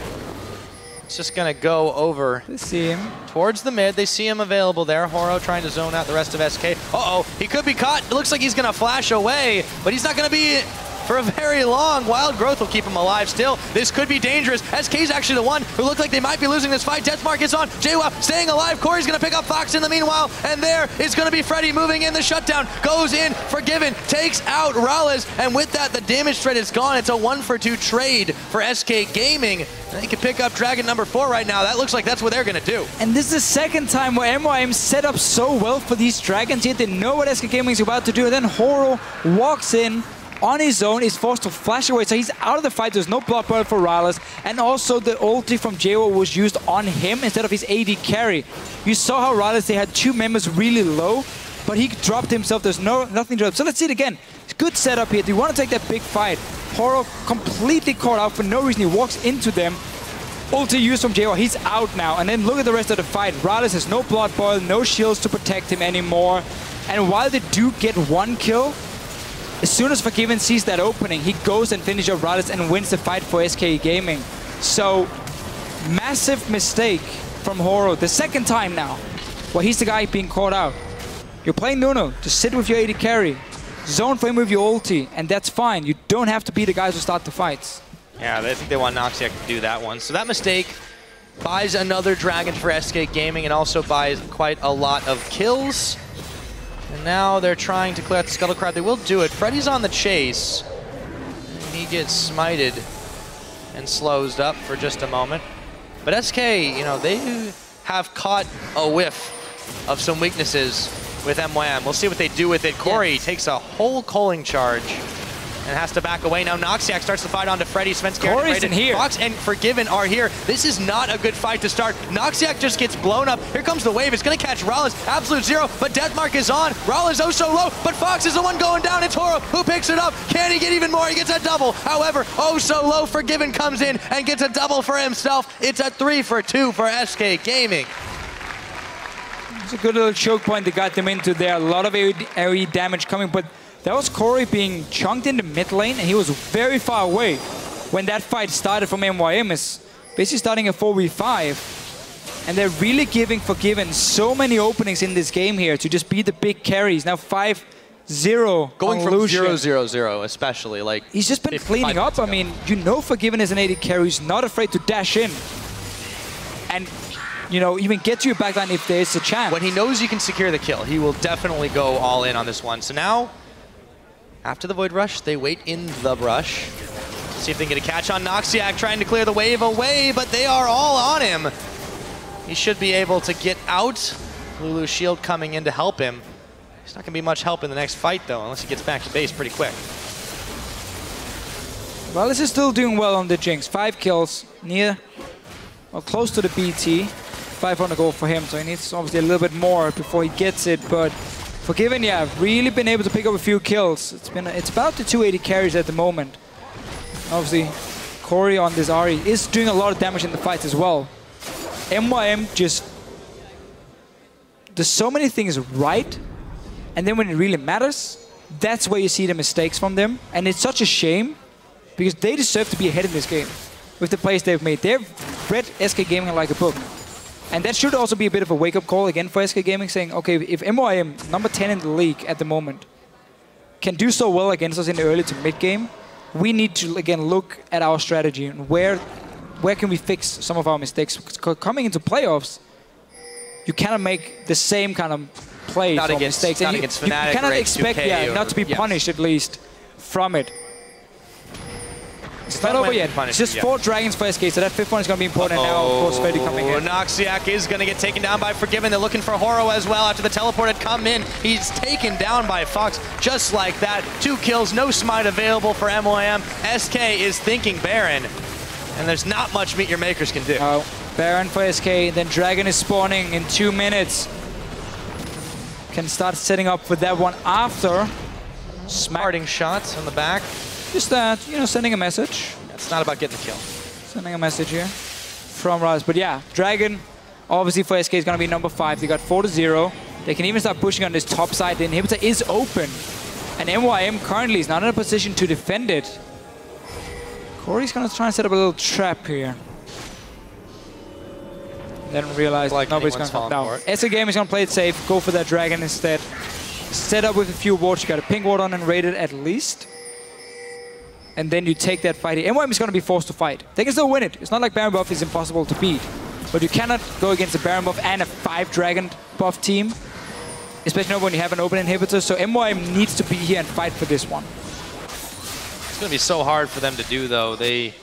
It's just going to go over towards the mid. They see him available there. Horo trying to zone out the rest of SK. Uh-oh, he could be caught. It looks like he's going to flash away, but he's not going to be for a very long. Wild Growth will keep him alive still. This could be dangerous. SK's actually the one who looked like they might be losing this fight. Deathmark is on. Jwaow staying alive. Kori's going to pick up Fox in the meanwhile, and there is going to be Freddy moving in. The shutdown goes in. Forgiven takes out MrRalleZ, and with that, the damage threat is gone. It's a 1-for-2 trade for SK Gaming. They can pick up Dragon number 4 right now. That looks like that's what they're going to do. And this is the second time where MYM set up so well for these Dragons here. They know what SK Gaming is about to do, and then Horo walks in on his own, is forced to flash away, so he's out of the fight. There's no block burn for MrRalleZ, and also the ulti from Jwaow was used on him instead of his AD carry. You saw how MrRalleZ, they had 2 members really low, but he dropped himself. There's nothing to drop. So let's see it again. It's good setup here. Do you want to take that big fight? Horo completely caught out for no reason. He walks into them. Ulti used from Jwaow. He's out now. And then look at the rest of the fight. MrRalleZ has no blood boil, no shields to protect him anymore. And while they do get 1 kill, as soon as Forgiven sees that opening, he goes and finishes up MrRalleZ and wins the fight for SK Gaming. So, massive mistake from Horo. The second time now, where he's the guy being caught out. You're playing Nunu, just sit with your AD carry. Zone for him with your ulti, and that's fine. You don't have to be the guys who start the fights. Yeah, I think they want Noxiak to do that one. So that mistake buys another Dragon for SK Gaming and also buys quite a lot of kills. And now they're trying to clear out the Scuttle Crab. They will do it. Freddy's on the chase. And he gets smited and slows up for just a moment. But SK, you know, they have caught a whiff of some weaknesses with MYM. We'll see what they do with it. Kori takes a whole culling charge and has to back away. Now Noxiak starts the fight onto Freddy. Svenskeren and here. Fox and Forgiven are here. This is not a good fight to start. Noxiak just gets blown up. Here comes the wave. It's going to catch MrRalleZ. Absolute zero, but Deathmark is on. MrRalleZ oh so low, but Fox is the one going down. It's Horo who picks it up. Can he get even more? He gets a double. However, oh so low, Forgiven comes in and gets a double for himself. It's a 3-for-2 for SK Gaming. It's a good little choke point that got them into there. A lot of AoE damage coming, but that was Kori being chunked in the mid lane, and he was very far away when that fight started from MYM. Is basically starting a 4v5, and they're really giving Forgiven so many openings in this game here to just be the big carries. Now 5-0 going from Lucian. 0-0-0 especially. Like he's just been cleaning up. I mean, you know Forgiven is an AD carry who's not afraid to dash in. And you know, even get to your backline if there's a chance. When he knows you can secure the kill, he will definitely go all in on this one. So now, After the Void Rush, they wait in the brush. See if they can get a catch on Noxiak, trying to clear the wave away, but they are all on him. He should be able to get out. Lulu's shield coming in to help him. He's not going to be much help in the next fight, though, unless he gets back to base pretty quick. MrRalleZ is still doing well on the Jinx. 5 kills, near, or close to the BT. 500 gold for him, so he needs obviously a little bit more before he gets it, but Forgiven, yeah, really been able to pick up a few kills. It's about the 280 carries at the moment. Obviously, Kori on this Ahri is doing a lot of damage in the fights as well. MYM just... There's so many things right, and then when it really matters, that's where you see the mistakes from them. And it's such a shame, because they deserve to be ahead in this game with the plays they've made. They've read SK Gaming like a book. And that should also be a bit of a wake-up call again for SK Gaming, saying, okay, if MYM, number 10 in the league at the moment, can do so well against us in the early to mid-game, we need to, again, look at our strategy and where can we fix some of our mistakes. Because coming into playoffs, you cannot make the same kind of plays or mistakes. Not and against you cannot expect not to be punished, at least, from it. It's not over yet. It's just 4 dragons for SK, so that 5th one is going to be important. Now, of course, Freddy coming in. Noxiak is going to get taken down by Forgiven. They're looking for Horo as well after the teleport had come in. He's taken down by Fox just like that. 2 kills, no smite available for MYM. SK is thinking Baron, and there's not much MeetYourMakers can do. Baron for SK, then Dragon is spawning in 2 minutes. Can start setting up for that one after. Smarting shots on the back. Just that, you know, sending a message. It's not about getting the kill. Sending a message here from MrRalleZ. But yeah, Dragon, obviously for SK, is going to be number 5. They got 4-0. They can even start pushing on this top side. The inhibitor is open. And MYM currently is not in a position to defend it. Kori's going to try and set up a little trap here. Then realize like nobody's going to come down. SK Game is going to play it safe. Go for that Dragon instead. Set up with a few wards. You got a pink ward on nRated at least. And then you take that fight here. MYM is going to be forced to fight. They can still win it. It's not like Baron buff is impossible to beat. But you cannot go against a Baron buff and a 5 Dragon buff team. Especially not when you have an open inhibitor. So MYM needs to be here and fight for this one. It's going to be so hard for them to do, though. They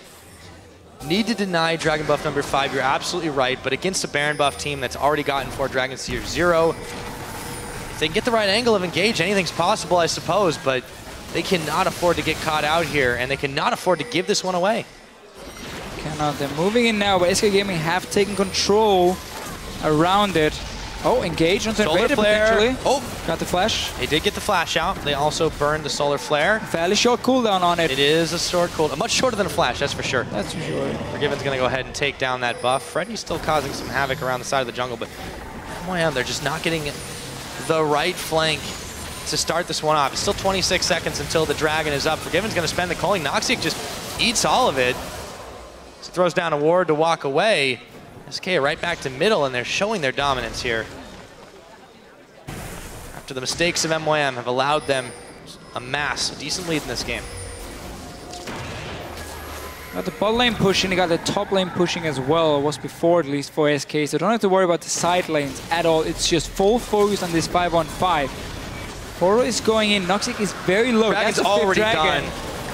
need to deny Dragon buff number 5. You're absolutely right. But against a Baron buff team that's already gotten 4 Dragons to your 0, if they can get the right angle of engage, anything's possible, I suppose. But they cannot afford to get caught out here, and they cannot afford to give this one away. Cannot. They're moving in now, but SK Gaming have taken control around it. Oh, engage on nRated potentially. Oh, got the flash. They did get the flash out. They also burned the solar flare. Fairly short cooldown on it. It is a short cooldown. Much shorter than a flash, that's for sure. That's for sure. Forgiven's going to go ahead and take down that buff. Freddy's still causing some havoc around the side of the jungle, but MYM, they're just not getting the right flank to start this one off. It's still 26 seconds until the Dragon is up. Forgiven's going to spend the calling. Noxiak just eats all of it. So throws down a ward to walk away. SK right back to middle, and they're showing their dominance here. After the mistakes of MYM have allowed them amass a decent lead in this game. Got the bot lane pushing, they got the top lane pushing as well, or was before at least for SK, so don't have to worry about the side lanes at all. It's just full focus on this 5-on-5. Horo is going in. Noxiak is very low. Dragon's already done.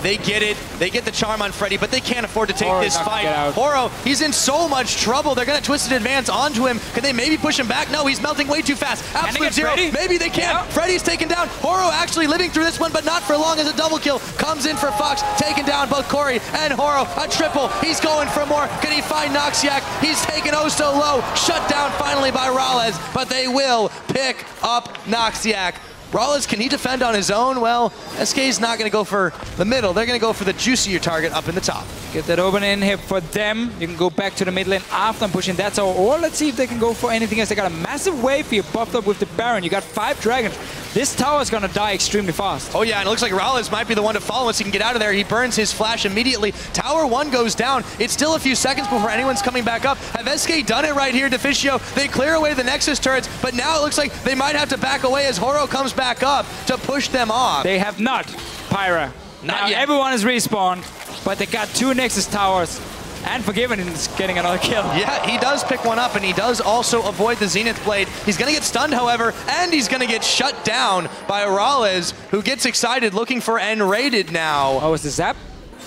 They get it. They get the charm on Freddy, but they can't afford to take this fight. Horo, he's in so much trouble. They're going to Twisted Advance onto him. Can they maybe push him back? No, he's melting way too fast. Absolute 0. Freddy? Maybe they can. Yeah. Freddy's taken down. Horo actually living through this one, but not for long as a double kill. Comes in for Fox, taking down both Kori and Horo. A triple. He's going for more. Can he find Noxiak? He's taken oh so low. Shut down finally by MrRalleZ, but they will pick up Noxiak. MrRalleZ, can he defend on his own? Well, SK's not going to go for the middle. They're going to go for the juicier target up in the top. Get that open in here for them. You can go back to the mid lane after I'm pushing that tower. Or let's see if they can go for anything else. They got a massive wave here buffed up with the Baron. You got 5 dragons. This tower is going to die extremely fast. Oh yeah, and it looks like MrRalleZ might be the one to follow once he can get out of there. He burns his flash immediately. Tower 1 goes down. It's still a few seconds before anyone's coming back up. Have SK done it right here, Deficio? They clear away the Nexus turrets, but now it looks like they might have to back away as Horo comes back up to push them off. They have not, Pyra. Not yet. Everyone is respawned, but they got 2 Nexus towers. And Forgiven is getting another kill. Yeah, he does pick one up, and he does also avoid the Zenith Blade. He's going to get stunned, however, and he's going to get shut down by MrRalleZ, who gets excited, looking for nRated now. Oh, is the zap?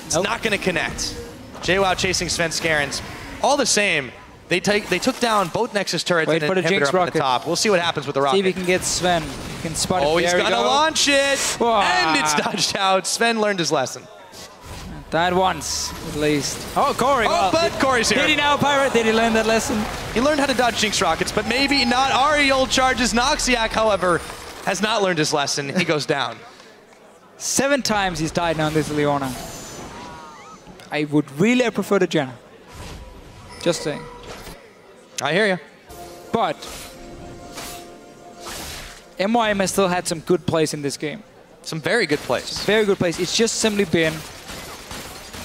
It's not going to connect. Jwaow chasing Svenskeren's. All the same, they took down both Nexus turrets and an inhibitor up at the top. We'll see what happens with the rocket. See if we can get Sven. He can spot it. Oh, he's going to launch it! Whoa. And it's dodged out. Sven learned his lesson. That once, at least. Oh, Kori. Oh, but Kori's here. Did he now, Pirate? Did he learn that lesson? He learned how to dodge Jinx rockets, but maybe not. Ahri ult charges. Noxiak, however, has not learned his lesson. He goes down. 7 times he's died now in this Leona. I would really prefer the Jenna. Just saying. I hear you. But MYM has still had some good plays in this game. Some very good plays. Very good plays. It's just simply been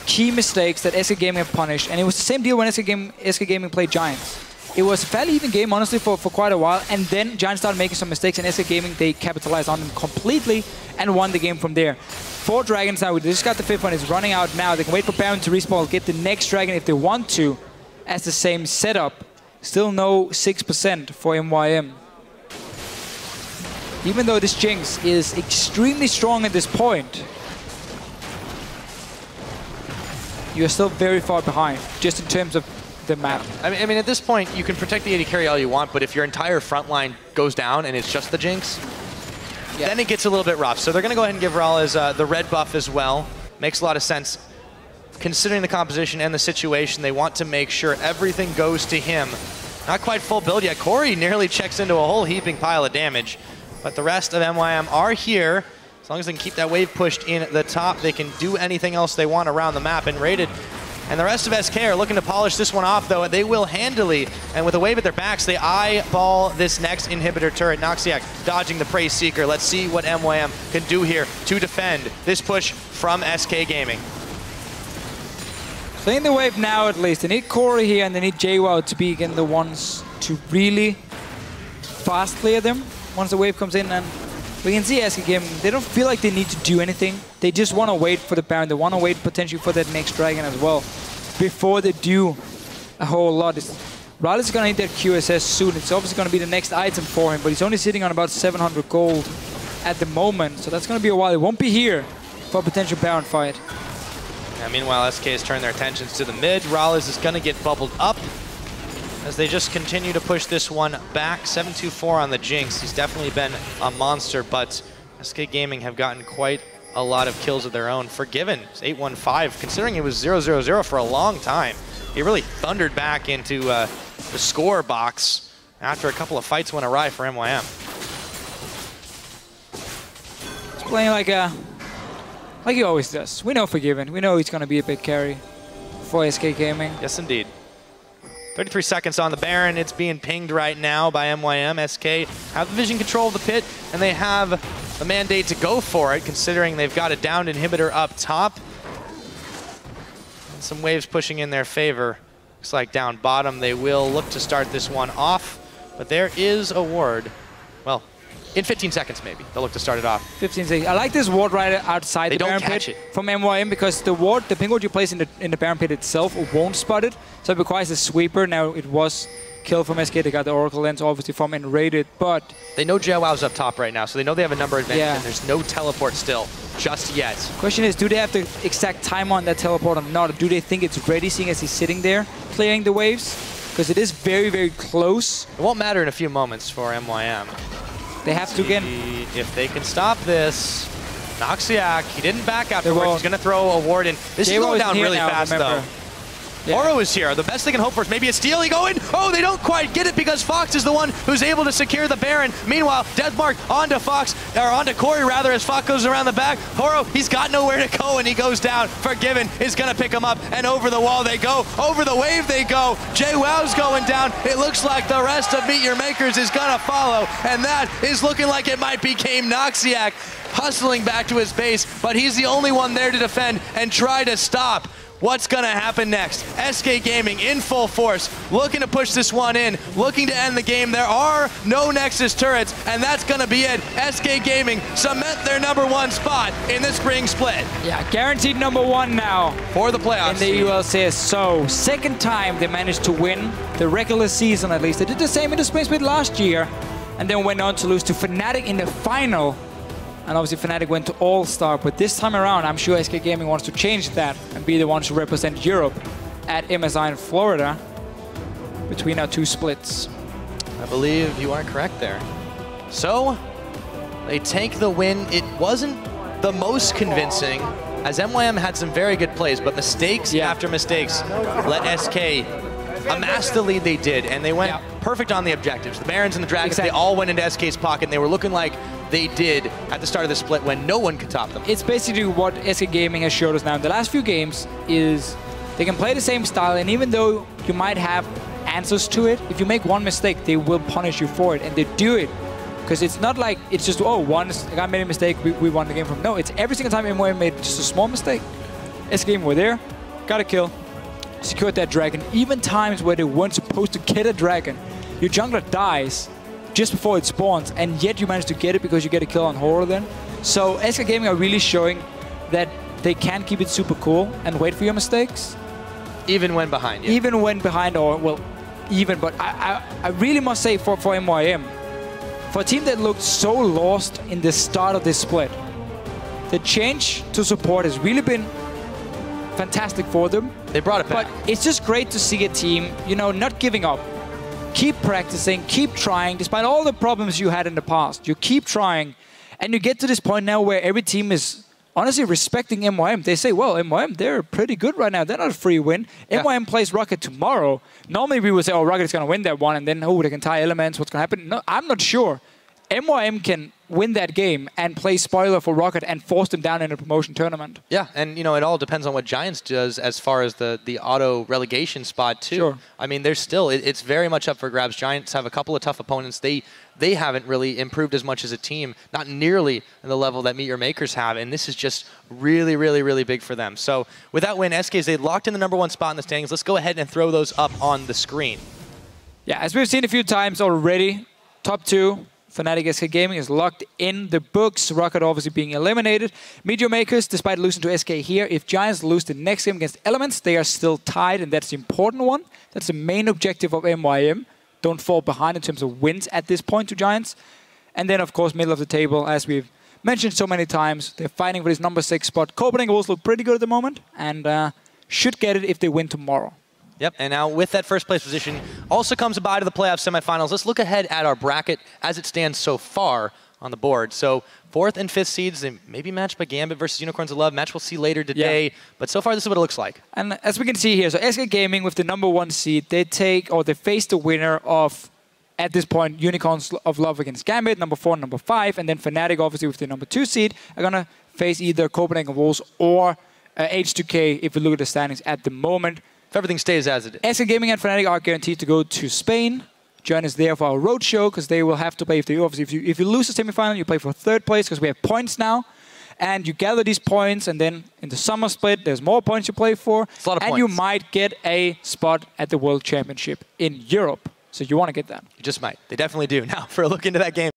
key mistakes that SK Gaming have punished. And it was the same deal when SK Gaming played Giants. It was a fairly even game, honestly, for quite a while. And then Giants started making some mistakes, and SK Gaming, they capitalized on them completely and won the game from there. 4 dragons now. We just got the 5th one. It's running out now. They can wait for Baron to respawn, get the next dragon if they want to, as the same setup. Still no 6% for MYM. Even though this Jinx is extremely strong at this point, you're still very far behind, just in terms of the map. I mean, at this point, you can protect the AD carry all you want, but if your entire front line goes down and it's just the Jinx, then it gets a little bit rough. So they're going to go ahead and give MrRalleZ the red buff as well. Makes a lot of sense. Considering the composition and the situation, they want to make sure everything goes to him. Not quite full build yet. Kori nearly checks into a whole heaping pile of damage, but the rest of MYM are here. As long as they can keep that wave pushed in the top, they can do anything else they want around the map. nRated and the rest of SK are looking to polish this one off, though, and they will handily. And with a wave at their backs, they eyeball this next inhibitor turret. Noxiak dodging the Praise Seeker. Let's see what MYM can do here to defend this push from SK Gaming. Playing the wave now, at least. They need Kori here, and they need Jwaow to be, again, the ones to really fast clear them once the wave comes in. And we can see SK Gaming, they don't feel like they need to do anything. They just want to wait for the Baron. They want to wait potentially for that next dragon as well before they do a whole lot. MrRalleZ is going to need that QSS soon. It's obviously going to be the next item for him, but he's only sitting on about 700 gold at the moment, so that's going to be a while. It won't be here for a potential Baron fight. Yeah, meanwhile, SK has turned their attentions to the mid. MrRalleZ is going to get bubbled up as they just continue to push this one back. 7-2-4 on the Jinx. He's definitely been a monster, but SK Gaming have gotten quite a lot of kills of their own. Forgiven, 8-1-5, considering it was 0-0-0 for a long time. He really thundered back into the score box after a couple of fights went awry for MYM. He's playing like he always does. We know Forgiven. We know he's going to be a big carry for SK Gaming. Yes, indeed. 33 seconds on the Baron. It's being pinged right now by MYM. SK have the vision control of the pit, and they have the mandate to go for it, considering they've got a downed inhibitor up top. And some waves pushing in their favor. Looks like down bottom they will look to start this one off, but there is a ward. Well, in 15 seconds maybe, they'll look to start it off. 15 seconds. I like this ward right outside the Baron pit from MYM, because the ward, the ping ward you place in the Baron pit itself won't spot it, so it requires a sweeper. Now it was killed from SK. They got the Oracle Lens obviously from nRated, but they know Jwow's up top right now, so they know they have a number advantage, and there's no teleport still just yet. Question is, do they have the exact time on that teleport or not? Or do they think it's ready, seeing as he's sitting there clearing the waves? Because it is very, very close. It won't matter in a few moments for MYM. They have to again. If they can stop this. Noxiak, he didn't back afterwards. He's going to throw a ward in. This is going down really fast, though. Oro is here. The best they can hope for is maybe a steal. He go in. Oh, they don't quite get it because Fox is the one who's able to secure the Baron. Meanwhile, Deathmark onto Fox, or onto Kori rather, as Fox goes around the back. Oro, he's got nowhere to go, and he goes down. Forgiven is going to pick him up, and over the wall they go. Over the wave they go. Jwow's going down. It looks like the rest of MeetYourMakers is going to follow, and that is looking like it might become Noxiak hustling back to his base, but he's the only one there to defend and try to stop what's going to happen next. SK Gaming in full force, looking to push this one in, looking to end the game. There are no Nexus turrets, and that's going to be it. SK Gaming cement their #1 spot in the spring split. Yeah, guaranteed #1 now. For the playoffs. In the LCS. So, second time they managed to win the regular season at least. They did the same in the spring split last year, and then went on to lose to Fnatic in the final. And obviously Fnatic went to All-Star, but this time around, I'm sure SK Gaming wants to change that and be the ones to represent Europe at MSI in Florida between our two splits. I believe you are correct there. So, they take the win. It wasn't the most convincing, as MYM had some very good plays, but mistakes after mistakes let SK amass the lead they did, and they went perfect on the objectives. The Barons and the Dragons, they all went into SK's pocket, and they were looking like they did at the start of the split when no one could top them. It's basically what SK Gaming has showed us now in the last few games is they can play the same style, and even though you might have answers to it, if you make one mistake, they will punish you for it, and they do it. Because it's not like it's just, oh, once I made a mistake, we won the game from. No, it's every single time MYM made just a small mistake. SK Gaming were there, got a kill, secured that dragon. Even times where they weren't supposed to get a dragon, your jungler dies just before it spawns, and yet you manage to get it because you get a kill on Horror then. So SK Gaming are really showing that they can keep it super cool and wait for your mistakes. Even when behind, yeah. Even when behind, or, well, even, but I really must say for MYM, for a team that looked so lost in the start of this split, the change to support has really been fantastic for them. They brought it back. But it's just great to see a team, you know, not giving up. Keep practicing, keep trying, despite all the problems you had in the past. You keep trying, and you get to this point now where every team is honestly respecting MYM. They say, well, MYM, they're pretty good right now. They're not a free win. Yeah. MYM plays Rocket tomorrow. Normally we would say, oh, Rocket's going to win that one, and then, oh, they can tie elements. What's going to happen? No, I'm not sure. MYM can win that game and play spoiler for Rocket and force them down in a promotion tournament. Yeah, and you know, it all depends on what Giants does as far as the auto relegation spot too. Sure. I mean, there's still, it's very much up for grabs. Giants have a couple of tough opponents. They haven't really improved as much as a team, not nearly in the level that MeetYourMakers have, and this is just really, really, really big for them. So with that win, SKs, they locked in the #1 spot in the standings. Let's go ahead and throw those up on the screen. Yeah, as we've seen a few times already, top 2, Fnatic SK Gaming is locked in the books. Rocket obviously being eliminated. MeetYourMakers, despite losing to SK here, if Giants lose the next game against Elements, they are still tied, and that's the important one. That's the main objective of MYM. Don't fall behind in terms of wins at this point to Giants. And then, of course, middle of the table, as we've mentioned so many times, they're fighting for this #6 spot. Copenhagen Wolves look pretty good at the moment, and should get it if they win tomorrow. Yep, and now with that first place position also comes a bye to the playoff semifinals. Let's look ahead at our bracket as it stands so far on the board. So 4th and 5th seeds, they may be matched by Gambit versus Unicorns of Love. Match we'll see later today, yeah. But so far this is what it looks like. And as we can see here, so SK Gaming with the #1 seed, they face the winner of, at this point, Unicorns of Love against Gambit, #4 and #5, and then Fnatic, obviously with the #2 seed, are gonna face either Copenhagen Wolves or H2K if we look at the standings at the moment. If everything stays as it is. SK Gaming and Fnatic are guaranteed to go to Spain. Join us there for our roadshow, because they will have to play. If you lose the semifinal, you play for 3rd place, because we have points now. And you gather these points, and then in the summer split, there's more points you play for. It's a lot of and points. You might get a spot at the World Championship in Europe. So you want to get that. You just might. They definitely do. Now, for a look into that game.